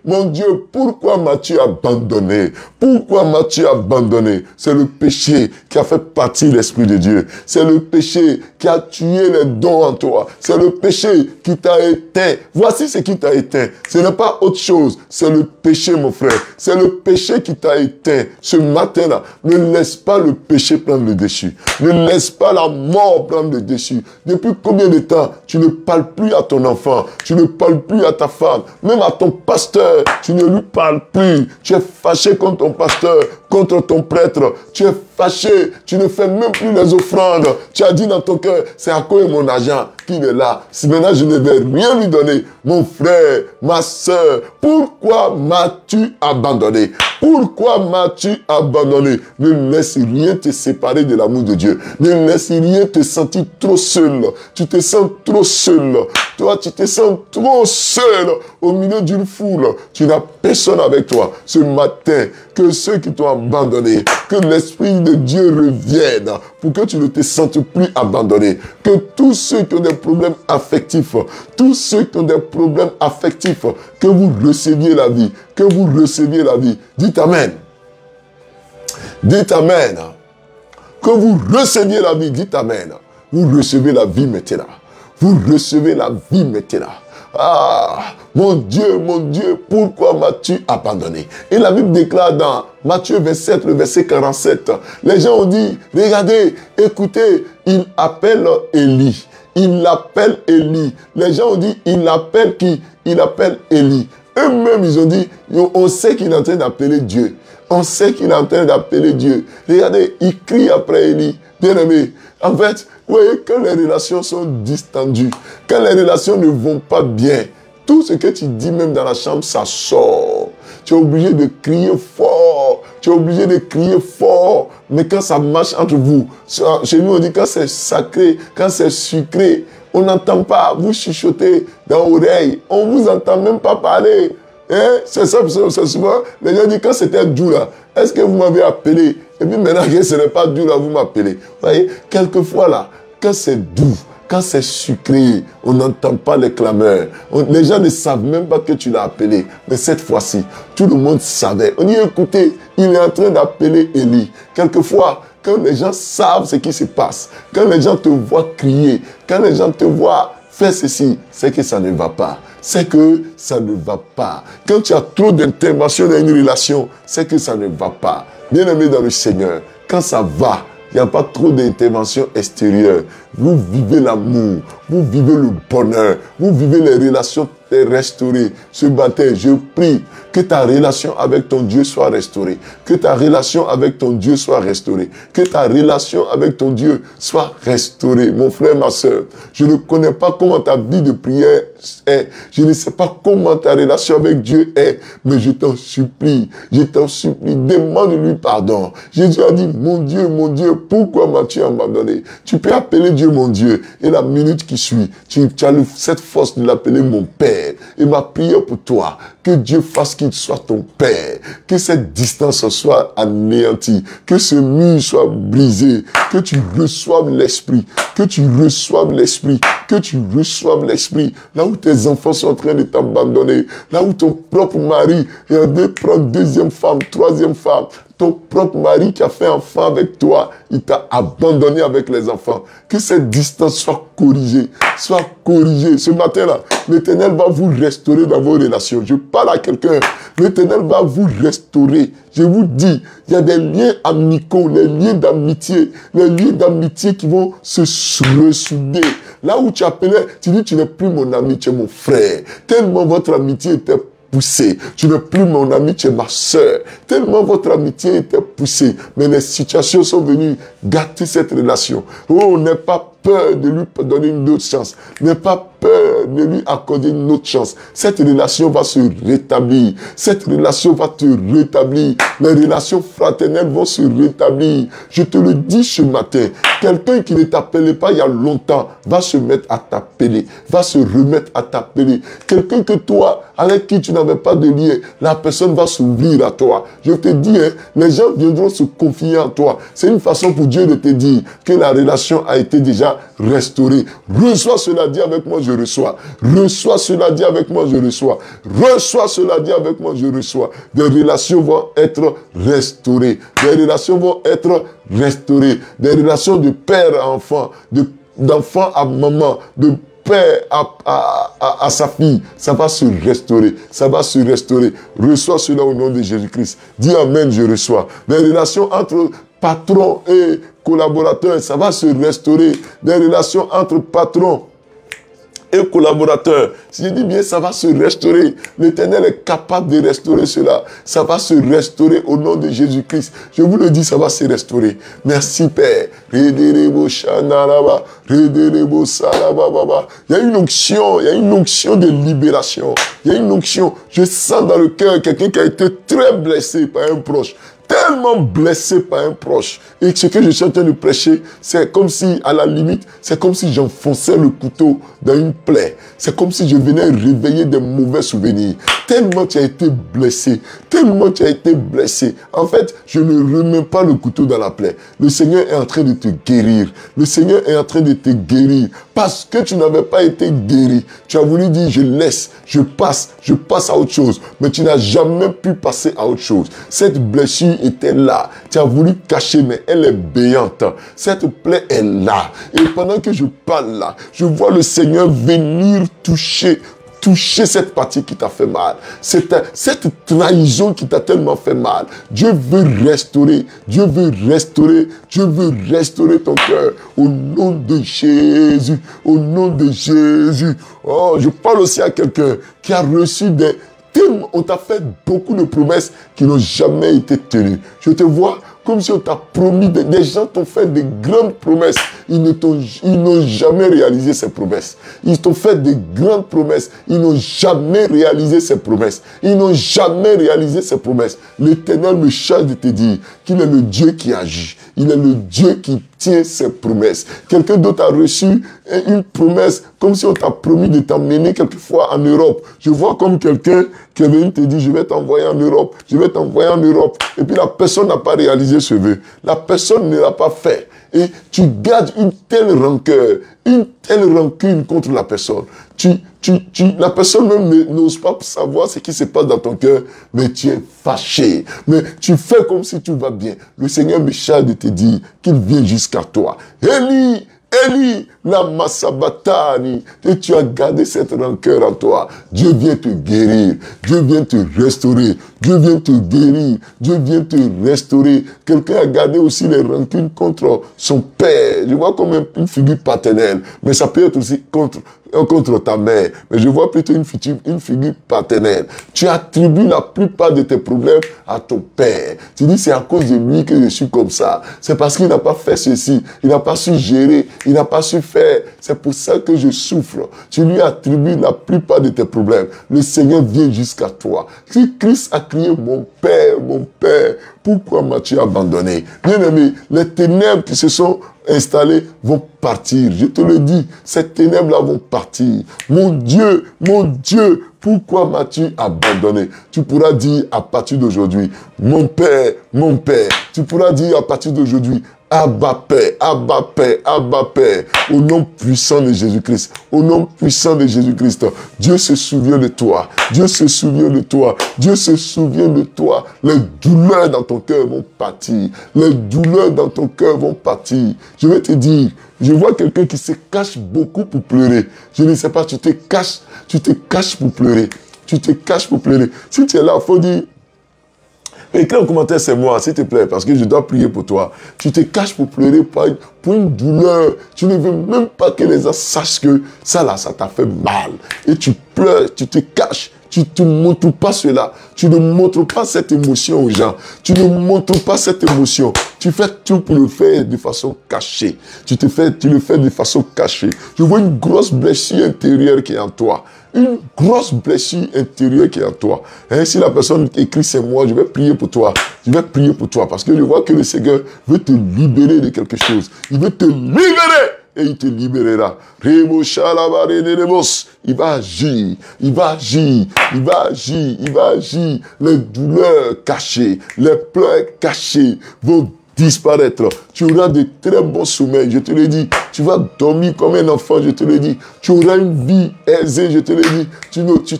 pourquoi m'as-tu abandonné? Pourquoi m'as-tu abandonné? C'est le péché qui a fait partir l'Esprit de Dieu. C'est le péché qui a tué les dons en toi. C'est le péché qui t'a éteint. Voici ce qui t'a éteint. Ce n'est pas autre chose. C'est le péché, mon frère. C'est le péché qui t'a éteint. Ce matin-là, ne laisse pas le péché prendre le dessus. Ne laisse pas la mort prendre le dessus. Depuis combien de temps tu ne parles plus à ton enfant, tu ne parles plus à ta femme, même à ton pasteur, tu ne lui parles plus. Tu es fâché contre ton pasteur, contre ton prêtre. Tu es fâché, tu ne fais même plus les offrandes. Tu as dit dans ton cœur, c'est à cause de mon argent qu'il est là. Si maintenant je ne vais rien lui donner, mon frère, ma soeur, pourquoi m'as-tu abandonné? Pourquoi m'as-tu abandonné? Ne laisse rien te séparer de l'amour de Dieu. Ne laisse rien te sentir trop seul. Tu te sens trop seul. Toi, tu te sens trop seul au milieu d'une foule. Tu n'as personne avec toi. Ce matin, que ceux qui t'ont abandonné, que l'Esprit de Dieu revienne pour que tu ne te sentes plus abandonné. Que tous ceux qui ont des problèmes affectifs, tous ceux qui ont des problèmes affectifs, que vous receviez la vie. Que vous receviez la vie. Dites Amen. Dites Amen. Que vous receviez la vie. Dites Amen. Vous recevez la vie maintenant. Vous recevez la vie maintenant. Ah, mon Dieu, pourquoi m'as-tu abandonné? Et la Bible déclare dans Matthieu 27, le verset 47. Les gens ont dit, regardez, écoutez, il appelle Élie. Il l'appelle Élie. Les gens ont dit, il appelle qui? Il appelle Élie. Eux-mêmes, ils ont dit, on sait qu'il est en train d'appeler Dieu. On sait qu'il est en train d'appeler Dieu. Regardez, il crie après Élie. Bien-aimé, en fait, vous voyez, quand les relations sont distendues, quand les relations ne vont pas bien, tout ce que tu dis même dans la chambre, ça sort. Tu es obligé de crier fort. Tu es obligé de crier fort. Mais quand ça marche entre vous, chez nous on dit quand c'est sacré, quand c'est sucré, on n'entend pas, vous chuchotez dans l'oreille. On ne vous entend même pas parler. Hein? C'est ça, c'est souvent, les gens disent quand c'était doux là, est-ce que vous m'avez appelé? Et puis maintenant que ce n'est pas doux là, vous m'appelez. Vous voyez, quelquefois là, quand c'est doux, quand c'est sucré, on n'entend pas les clameurs. Les gens ne savent même pas que tu l'as appelé. Mais cette fois-ci, tout le monde savait. On dit, écoutez, il est en train d'appeler Élie. Quelquefois, quand les gens savent ce qui se passe, quand les gens te voient crier, quand les gens te voient faire ceci, c'est que ça ne va pas. C'est que ça ne va pas. Quand tu as trop d'intervention dans une relation, c'est que ça ne va pas. Bien-aimé dans le Seigneur, quand ça va, il n'y a pas trop d'intervention extérieure. Vous vivez l'amour, vous vivez le bonheur, vous vivez les relations restaurées. Ce matin, je prie que ta relation avec ton Dieu soit restaurée. Que ta relation avec ton Dieu soit restaurée. Que ta relation avec ton Dieu soit restaurée. Mon frère, ma soeur, je ne connais pas comment ta vie de prière est. Je ne sais pas comment ta relation avec Dieu est. Mais je t'en supplie, demande-lui pardon. Jésus a dit, mon Dieu, pourquoi m'as-tu abandonné? Tu peux appeler Dieu mon Dieu. Et la minute qui suit, tu as cette force de l'appeler mon Père. Et ma prière pour toi, que Dieu fasse qu'il soit ton Père. Que cette distance soit anéantie. Que ce mur soit brisé. Que tu reçoives l'Esprit. Que tu reçoives l'Esprit. Que tu reçoives l'Esprit. Là où tes enfants sont en train de t'abandonner. Là où ton propre mari est en train de prendre deuxième femme, troisième femme. ton propre mari qui a fait enfant avec toi, il t'a abandonné avec les enfants. Que cette distance soit corrigée. Soit corrigée. Ce matin-là, l'Éternel va vous restaurer dans vos relations. Je parle à quelqu'un. L'Éternel va vous restaurer. Je vous dis, il y a des liens amicaux, les liens d'amitié, les liens d'amitié qui vont se ressouder. Là où tu appelais, tu dis, tu n'es plus mon ami, tu es mon frère. Tellement votre amitié était poussée. Tu n'es plus mon ami, tu es ma soeur. Tellement votre amitié était poussée. Mais les situations sont venues gâter cette relation. Oh, n'aie pas peur de lui donner une autre chance. N'aie pas peur de lui accorder une autre chance. Cette relation va se rétablir. Cette relation va te rétablir. Les relations fraternelles vont se rétablir. Je te le dis ce matin. Quelqu'un qui ne t'appelait pas il y a longtemps va se mettre à t'appeler. Va se remettre à t'appeler. Quelqu'un que toi, avec qui tu n'avais pas de lien, la personne va s'ouvrir à toi. Je te dis, hein, les gens viendront se confier en toi. C'est une façon pour Dieu de te dire que la relation a été déjà restaurée. Reçois cela dit avec moi, je reçois. Reçois cela dit avec moi, je reçois. Reçois cela dit avec moi, je reçois. Des relations vont être restaurées. Des relations vont être restaurées. Des relations de père à enfant, d'enfant à maman, de père à sa fille, ça va se restaurer, ça va se restaurer. Reçois cela au nom de Jésus-Christ. Dis Amen, je reçois. Les relations entre patron et collaborateur, ça va se restaurer. Des relations entre patron et collaborateur, si je dis bien, ça va se restaurer. L'Éternel est capable de restaurer cela. Ça va se restaurer au nom de Jésus-Christ. Je vous le dis, ça va se restaurer. Merci Père. Il y a une onction, il y a une onction de libération. Il y a une onction. Je sens dans le cœur quelqu'un qui a été très blessé par un proche. Tellement blessé par un proche. Et ce que je suis en train de prêcher, c'est comme si, à la limite, c'est comme si j'enfonçais le couteau dans une plaie. C'est comme si je venais réveiller des mauvais souvenirs. Tellement tu as été blessé. Tellement tu as été blessé. En fait, je ne remets pas le couteau dans la plaie. Le Seigneur est en train de te guérir. Le Seigneur est en train de te guérir. Parce que tu n'avais pas été guéri. Tu as voulu dire, je laisse, je passe à autre chose. Mais tu n'as jamais pu passer à autre chose. Cette blessure était là. Tu as voulu cacher, mais elle est béante. Cette plaie est là. Et pendant que je parle là, je vois le Seigneur venir toucher cette partie qui t'a fait mal. Cette trahison qui t'a tellement fait mal. Dieu veut restaurer. Dieu veut restaurer. Dieu veut restaurer ton cœur. Au nom de Jésus. Au nom de Jésus. Oh, je parle aussi à quelqu'un qui a reçu on t'a fait beaucoup de promesses qui n'ont jamais été tenues. Je te vois comme si on t'a promis, des gens t'ont fait de grandes promesses. Ils n'ont jamais réalisé ces promesses. Ils t'ont fait de grandes promesses. Ils n'ont jamais réalisé ces promesses. Ils n'ont jamais réalisé ces promesses. L'Éternel me charge de te dire qu'il est le Dieu qui agit. Il est le Dieu qui tient ses promesses. Quelqu'un d'autre a reçu une promesse comme si on t'a promis de t'emmener quelquefois en Europe. Je vois comme quelqu'un qui est venu te dire, je vais t'envoyer en Europe, je vais t'envoyer en Europe. Et puis la personne n'a pas réalisé ce vœu. La personne ne l'a pas fait. Et tu gardes une telle rancœur, une telle rancune contre la personne. La personne même n'ose pas savoir ce qui se passe dans ton cœur, mais tu es fâché. Mais tu fais comme si tout va bien. Le Seigneur me charge de te dire qu'il vient jusqu'à toi. Élie, la Massabatani, et tu as gardé cette rancœur en toi. Dieu vient te guérir, Dieu vient te restaurer, Dieu vient te guérir, Dieu vient te restaurer. Quelqu'un a gardé aussi les rancunes contre son père. Je vois comme une figure paternelle, mais ça peut être aussi contre ta mère. Mais je vois plutôt une figure paternelle. Tu attribues la plupart de tes problèmes à ton père. Tu dis, c'est à cause de lui que je suis comme ça. C'est parce qu'il n'a pas fait ceci. Il n'a pas su gérer. Il n'a pas su faire. C'est pour ça que je souffre. Tu lui attribues la plupart de tes problèmes. Le Seigneur vient jusqu'à toi. Si Christ a crié, mon Père, pourquoi m'as-tu abandonné? Bien aimé, les ténèbres qui se sont installées vont partir. Je te le dis, ces ténèbres-là vont partir. Mon Dieu, pourquoi m'as-tu abandonné? Tu pourras dire à partir d'aujourd'hui, mon Père. Tu pourras dire à partir d'aujourd'hui, Abba Père, Abba Père, Abba Père, au nom puissant de Jésus-Christ, au nom puissant de Jésus-Christ. Dieu se souvient de toi, Dieu se souvient de toi, Dieu se souvient de toi, les douleurs dans ton ton cœur vont partir. Les douleurs dans ton cœur vont partir. Je vais te dire, je vois quelqu'un qui se cache beaucoup pour pleurer. Je ne sais pas, tu te caches pour pleurer. Tu te caches pour pleurer. Si tu es là, il faut dire, écris en commentaire, c'est moi, s'il te plaît, parce que je dois prier pour toi. Tu te caches pour pleurer pour une douleur. Tu ne veux même pas que les gens sachent que ça là, ça t'a fait mal. Et tu pleures, tu te caches. Tu ne montres pas cela. Tu ne montres pas cette émotion aux gens. Tu ne montres pas cette émotion. Tu fais tout pour le faire de façon cachée. Tu le fais de façon cachée. Je vois une grosse blessure intérieure qui est en toi. Une grosse blessure intérieure qui est en toi. Et si la personne écrit c'est moi, je vais prier pour toi. Je vais prier pour toi parce que je vois que le Seigneur veut te libérer de quelque chose. Il veut te libérer. Et il te libérera. Il va agir, il va agir, il va agir, il va agir. Les douleurs cachées, les pleurs cachés vont disparaître. Tu auras de très bons sommeils, je te le dis. Tu vas dormir comme un enfant, je te le dis. Tu auras une vie aisée, je te le dis.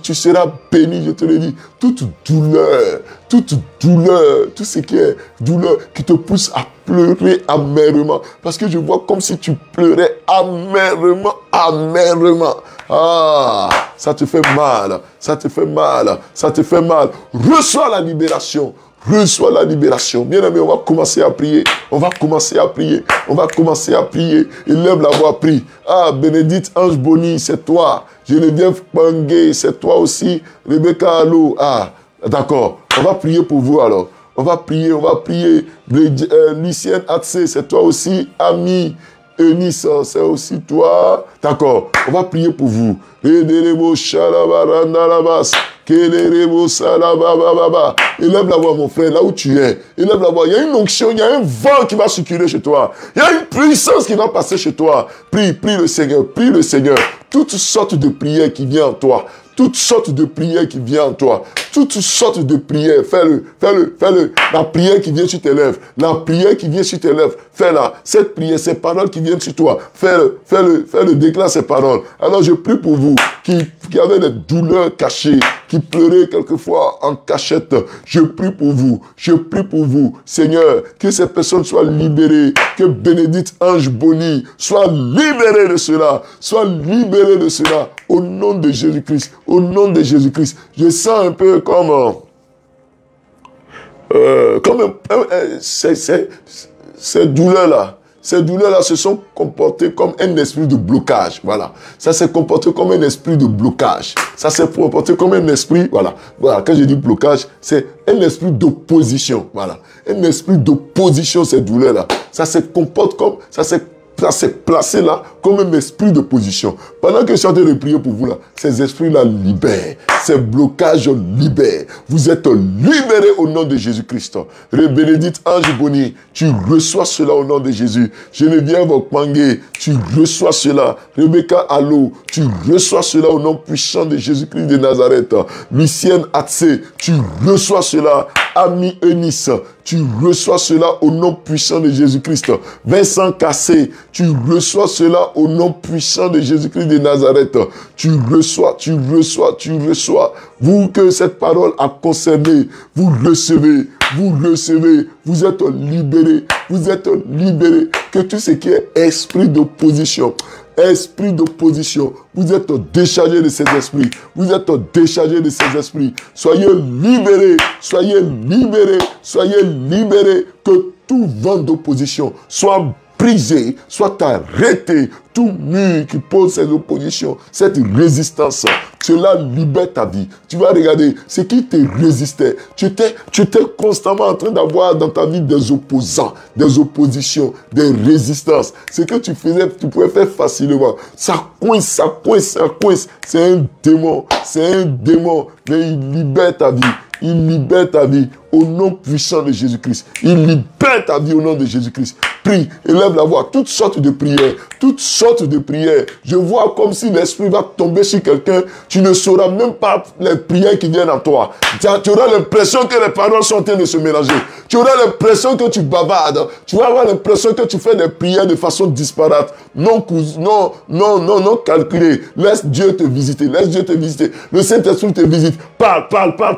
Tu seras béni, je te le dis. Toute douleur, tout ce qui est douleur qui te pousse à pleurer amèrement. Parce que je vois comme si tu pleurais amèrement. Ah, ça te fait mal, ça te fait mal, ça te fait mal. Reçois la libération. Reçois la libération. Bien aimé, on va commencer à prier. On va commencer à prier. On va commencer à prier. Élève la voix, prie. Ah, Bénédicte Ange Boni, c'est toi. Geneviève Pangé, c'est toi aussi. Rebecca Allo. Ah, d'accord. On va prier pour vous alors. On va prier, on va prier. Lucienne Atse, c'est toi aussi. Ami Eunice, c'est aussi toi. D'accord. On va prier pour vous. Élève la voix, mon frère, là où tu es. Élève la voix. Il y a une onction, il y a un vent qui va circuler chez toi. Il y a une puissance qui va passer chez toi. Prie le Seigneur, prie le Seigneur. Toutes sortes de prières qui viennent en toi. Toutes sortes de prières qui viennent en toi. Toutes sortes de prières. Fais-le. La prière qui vient sur tes lèvres. La prière qui vient sur tes lèvres. Fais-la. Cette prière, ces paroles qui viennent sur toi. Fais-le. Déclare ces paroles. Alors je prie pour vous qui avez des douleurs cachées, qui pleuraient quelquefois en cachette. Je prie pour vous. Je prie pour vous. Seigneur, que ces personnes soient libérées. Que Bénédicte Ange Boni soit libérée de cela. Soit libérée de cela. Au nom de Jésus-Christ. Au nom de Jésus-Christ. Je sens un peu comme ces douleurs-là. Ces douleurs-là se sont comportées comme un esprit de blocage. Voilà. Ça s'est comporté comme un esprit de blocage. Ça s'est comporté comme un esprit, voilà. Voilà. Quand je dis blocage, c'est un esprit d'opposition. Voilà. Un esprit d'opposition, ces douleurs-là. Ça se comporte comme, ça s'est placé là comme un esprit de position. Pendant que je suis en train de prier pour vous là, ces esprits-là libèrent. Ces blocages libèrent. Vous êtes libérés au nom de Jésus-Christ. Bénédicte Ange Boni, tu reçois cela au nom de Jésus. Geneviève Okpangé, tu reçois cela. Rebecca Allo, tu reçois cela au nom puissant de Jésus-Christ de Nazareth. Lucienne Atse, tu reçois cela. Ami Eunice, tu reçois cela au nom puissant de Jésus-Christ. Vincent Cassé, tu reçois cela au nom puissant de Jésus-Christ de Nazareth. Tu reçois. Vous que cette parole a concerné, vous recevez. Vous êtes libérés. Que tout ce qui est esprit d'opposition, vous êtes déchargés de ces esprits. Soyez libérés. Que tout vent d'opposition soit brisé, soit arrêté. Tout mur qui pose ces oppositions, cette résistance, cela libère ta vie. Tu vas regarder ce qui te résistait. Tu étais constamment en train d'avoir dans ta vie des opposants, des oppositions, des résistances. Ce que tu faisais, tu pouvais faire facilement. Ça coince. C'est un démon. Mais il libère ta vie. Au nom puissant de Jésus-Christ. Il libère ta vie au nom de Jésus-Christ. Prie, élève la voix. Toutes sortes de prières. Je vois comme si l'esprit va tomber sur quelqu'un. Tu ne sauras même pas les prières qui viennent à toi. Tu auras l'impression que les paroles sont en train de se mélanger. Tu auras l'impression que tu bavardes. Tu vas avoir l'impression que tu fais des prières de façon disparate. Non calculée. Laisse Dieu te visiter. Le Saint-Esprit te visite. Parle.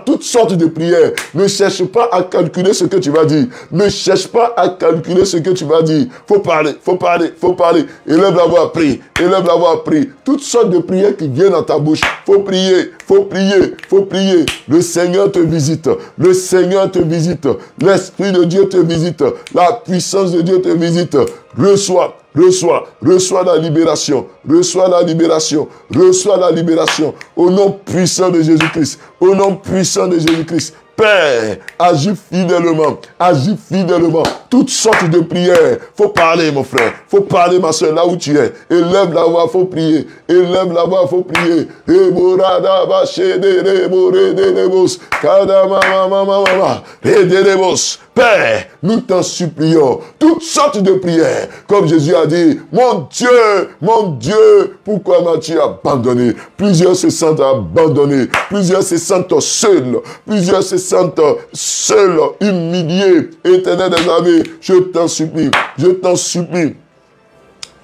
Toutes sortes de prières. Ne cherche pas à calculer ce que tu vas dire. Ne cherche pas à calculer ce que tu vas dire. Faut parler, faut parler, faut parler. Élève la voix, prie. Élève la voix, prie. Toutes sortes de prières qui viennent dans ta bouche. Faut prier, faut prier, faut prier. Le Seigneur te visite. Le Seigneur te visite. L'Esprit de Dieu te visite. La puissance de Dieu te visite. Reçois, reçois, reçois la libération. Reçois la libération. Reçois la libération. Au nom puissant de Jésus-Christ. Au nom puissant de Jésus-Christ. Père, agis fidèlement, agis fidèlement. Toutes sortes de prières. Faut parler, mon frère. Faut parler, ma soeur, là où tu es. Élève la voix, faut prier. Élève la voix, faut prier. Père, nous t'en supplions. Toutes sortes de prières. Comme Jésus a dit, mon Dieu, pourquoi m'as-tu abandonné? Plusieurs se sentent abandonnés. Plusieurs se sentent seuls. Plusieurs se sentent seuls, humiliés. Éternel des armées, je t'en supplie. Je t'en supplie.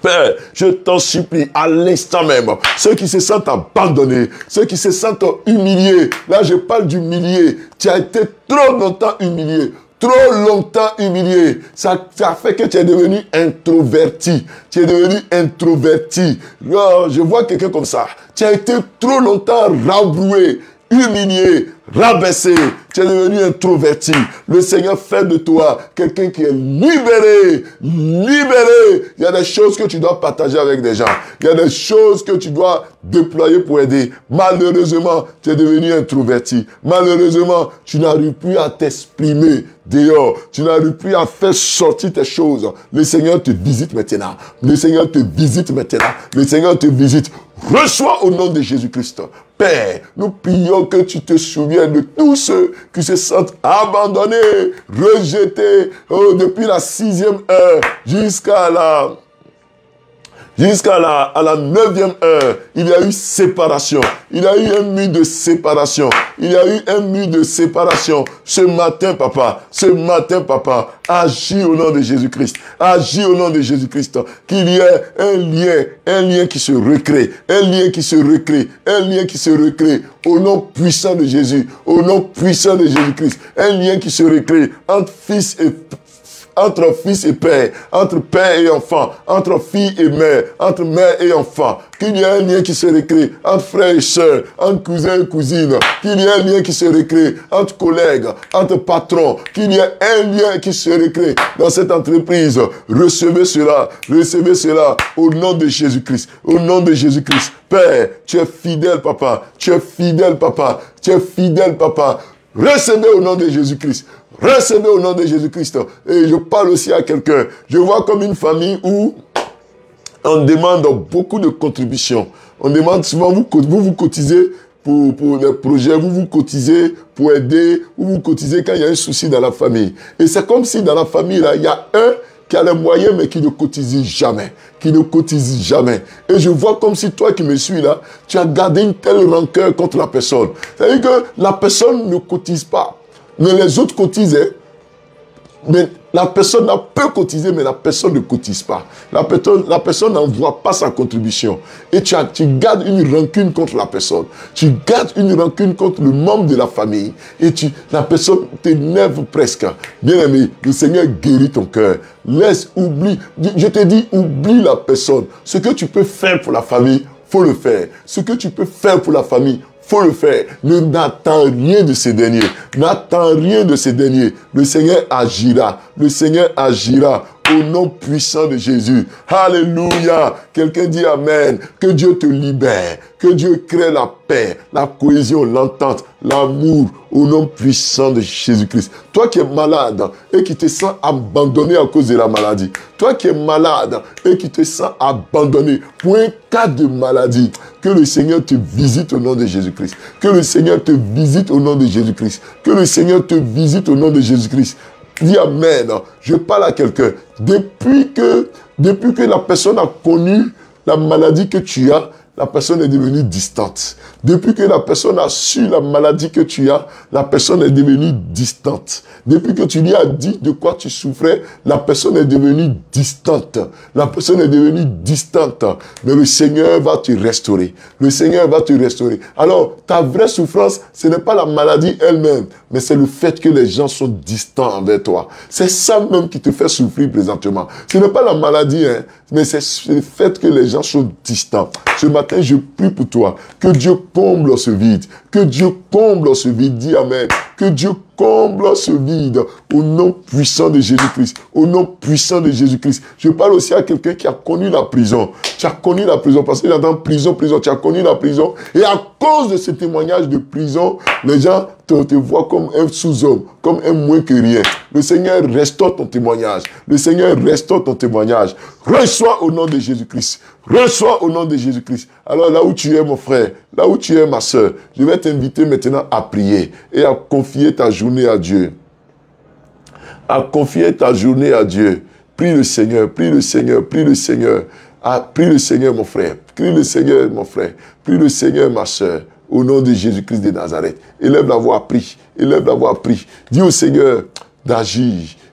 Père, je t'en supplie, à l'instant même, ceux qui se sentent abandonnés, ceux qui se sentent humiliés, là je parle d'humilié, tu as été trop longtemps humilié. Trop longtemps humilié. Ça fait que tu es devenu introverti. Tu es devenu introverti. Là, je vois quelqu'un comme ça. Tu as été trop longtemps rabroué, humilié, rabaissé. Tu es devenu introverti. Le Seigneur fait de toi quelqu'un qui est libéré. Libéré. Il y a des choses que tu dois partager avec des gens. Il y a des choses que tu dois déployer pour aider. Malheureusement, tu es devenu introverti. Malheureusement, tu n'arrives plus à t'exprimer dehors. Tu n'arrives plus à faire sortir tes choses. Le Seigneur te visite maintenant. Le Seigneur te visite maintenant. Le Seigneur te visite. Reçois au nom de Jésus-Christ. Père, nous prions que tu te souviennes de tous ceux qui se sentent abandonnés, rejetés, depuis la 6e heure jusqu'à la 9e heure, il y a eu séparation. Il y a eu un mur de séparation. Il y a eu un mur de séparation. Ce matin, papa, agis au nom de Jésus-Christ. Agis au nom de Jésus-Christ. Qu'il y ait un lien qui se recrée. Un lien qui se recrée. Un lien qui se recrée. Au nom puissant de Jésus. Au nom puissant de Jésus-Christ. Un lien qui se recrée entre fils et père, entre père et enfant, entre fille et mère, entre mère et enfant, qu'il y ait un lien qui se recrée entre frères et sœurs, entre cousins et cousines, qu'il y ait un lien qui se recrée entre collègues, entre patrons, qu'il y ait un lien qui se recrée dans cette entreprise. Recevez cela au nom de Jésus-Christ, au nom de Jésus-Christ. Père, tu es fidèle, papa, tu es fidèle, papa, tu es fidèle, papa. Recevez au nom de Jésus-Christ. Recevez au nom de Jésus-Christ. Et je parle aussi à quelqu'un. Je vois comme une famille où on demande beaucoup de contributions. On demande souvent, vous cotisez pour les projets, vous cotisez pour aider, vous cotisez quand il y a un souci dans la famille. Et c'est comme si dans la famille, là, il y a un qui a les moyens, mais qui ne cotise jamais. Qui ne cotise jamais. Et je vois comme si toi qui me suis là, tu as gardé une telle rancœur contre la personne. C'est-à-dire que la personne ne cotise pas. Mais les autres cotisent. Mais la personne peut cotiser, mais la personne ne cotise pas. La personne n'envoie pas sa contribution. Et tu gardes une rancune contre la personne. Tu gardes une rancune contre le membre de la famille. Et la personne t'énerve presque. Bien-aimé, le Seigneur guérit ton cœur. Oublie. Je te dis, oublie la personne. Ce que tu peux faire pour la famille, faut le faire. Ce que tu peux faire pour la famille, faut le faire. N'attends rien de ces derniers. N'attends rien de ces derniers. Le Seigneur agira. Le Seigneur agira au nom puissant de Jésus. Alléluia. Quelqu'un dit Amen. Que Dieu te libère. Que Dieu crée la paix, la cohésion, l'entente, l'amour au nom puissant de Jésus-Christ. Toi qui es malade et qui te sens abandonné à cause de la maladie. Toi qui es malade et qui te sens abandonné pour un cas de maladie. Que le Seigneur te visite au nom de Jésus-Christ. Que le Seigneur te visite au nom de Jésus-Christ. Que le Seigneur te visite au nom de Jésus-Christ. Dis Amen. Je parle à quelqu'un. Depuis que la personne a connu la maladie que tu as, la personne est devenue distante. Depuis que la personne a su la maladie que tu as, la personne est devenue distante. Depuis que tu lui as dit de quoi tu souffrais, la personne est devenue distante. La personne est devenue distante. Mais le Seigneur va te restaurer. Le Seigneur va te restaurer. Alors, ta vraie souffrance, ce n'est pas la maladie elle-même, mais c'est le fait que les gens sont distants envers toi. C'est ça même qui te fait souffrir présentement. Ce n'est pas la maladie, hein, mais c'est le fait que les gens sont distants. Ce matin, je prie pour toi. Que Dieu comble ce vide. Que Dieu comble ce vide. Dis Amen. Que Dieu comble ce vide au nom puissant de Jésus-Christ. Au nom puissant de Jésus-Christ. Je parle aussi à quelqu'un qui a connu la prison. Tu as connu la prison parce que j'entends prison, prison. Tu as connu la prison. Et à cause de ce témoignage de prison, les gens te voient comme un sous-homme, comme un moins que rien. Le Seigneur restaure ton témoignage. Le Seigneur restaure ton témoignage. Reçois au nom de Jésus-Christ. Reçois au nom de Jésus-Christ. Alors là où tu es mon frère, là où tu es ma soeur, je vais t'inviter maintenant à prier et à confier ta journée à Dieu. À confier ta journée à Dieu. Prie le Seigneur, prie le Seigneur, prie le Seigneur. Ah, prie le Seigneur mon frère, prie le Seigneur mon frère, prie le Seigneur ma soeur. Au nom de Jésus-Christ de Nazareth. Élève la voix, prie. Élève la voix, prie. Dis au Seigneur d'agir.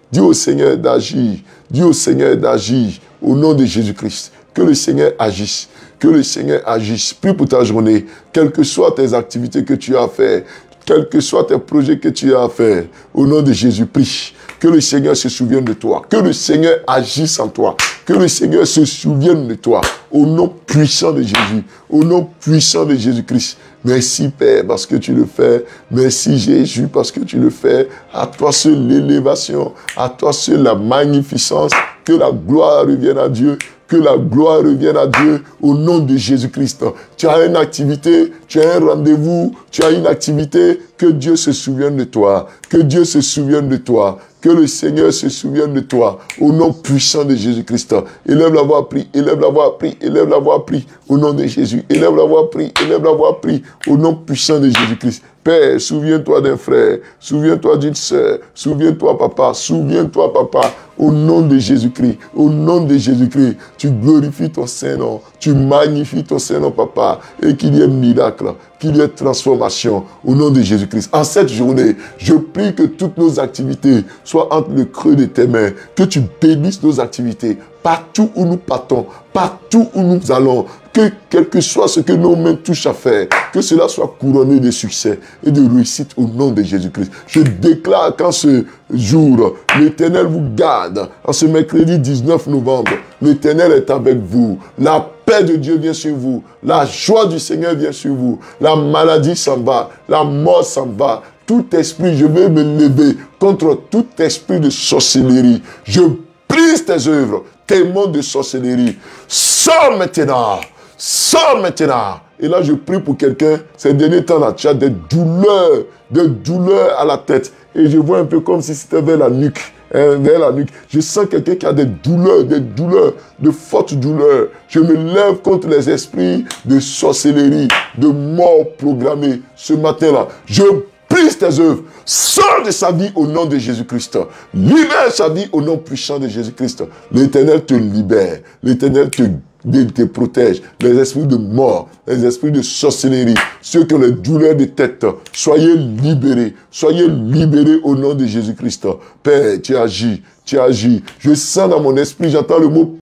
Dis au Seigneur d'agir. Dis au Seigneur d'agir. Au nom de Jésus-Christ. Que le Seigneur agisse. Que le Seigneur agisse. Prie pour ta journée. Quelles que soient tes activités que tu as à faire. Quels que soient tes projets que tu as à faire. Au nom de Jésus, prie. Que le Seigneur se souvienne de toi. Que le Seigneur agisse en toi. Que le Seigneur se souvienne de toi. Au nom puissant de Jésus. Au nom puissant de Jésus-Christ. Merci Père parce que tu le fais. Merci Jésus parce que tu le fais. À toi seul l'élévation. À toi seul la magnificence. Que la gloire revienne à Dieu. Que la gloire revienne à Dieu au nom de Jésus-Christ. Tu as une activité, tu as un rendez-vous, tu as une activité. Que Dieu se souvienne de toi. Que Dieu se souvienne de toi. Que le Seigneur se souvienne de toi. Au nom puissant de Jésus-Christ. Élève la voix, prie. Élève la voix, prie. Élève la voix, prie. Au nom de Jésus. Élève la voix, prie. Élève la voix, prie. Au nom puissant de Jésus-Christ. Père, souviens-toi d'un frère. Souviens-toi d'une sœur. Souviens-toi, papa. Souviens-toi, papa. Au nom de Jésus-Christ. Au nom de Jésus-Christ. Tu glorifies ton Saint-Nom. Tu magnifies ton Saint-Nom, papa. Et qu'il y ait miracle. Qu'il y ait transformation. Au nom de Jésus-Christ. En cette journée, je prie que toutes nos activités soient entre le creux de tes mains. Que tu bénisses nos activités. Partout où nous partons. Partout où nous allons. Que quel que soit ce que nos mains touchent à faire, que cela soit couronné de succès et de réussite au nom de Jésus-Christ. Je déclare qu'en ce jour, l'Éternel vous garde. En ce mercredi 19 novembre, l'Éternel est avec vous. La paix de Dieu vient sur vous. La joie du Seigneur vient sur vous. La maladie s'en va. La mort s'en va. Tout esprit, je vais me lever contre tout esprit de sorcellerie. Je brise tes œuvres, tes mots de sorcellerie. Sors maintenant. Sors maintenant. Et là, je prie pour quelqu'un. Ces derniers temps-là, tu as des douleurs à la tête. Et je vois un peu comme si c'était vers la nuque. Vers la nuque. Je sens quelqu'un qui a des douleurs, de fortes douleurs. Je me lève contre les esprits de sorcellerie, de mort programmée. Ce matin-là, je brise tes œuvres. Sors de sa vie au nom de Jésus-Christ. Libère sa vie au nom puissant de Jésus-Christ. L'Éternel te libère. L'Éternel te protège. Les esprits de mort, les esprits de sorcellerie, ceux qui ont les douleurs de tête, soyez libérés. Soyez libérés au nom de Jésus-Christ. Père, tu agis. Je sens dans mon esprit, j'entends le mot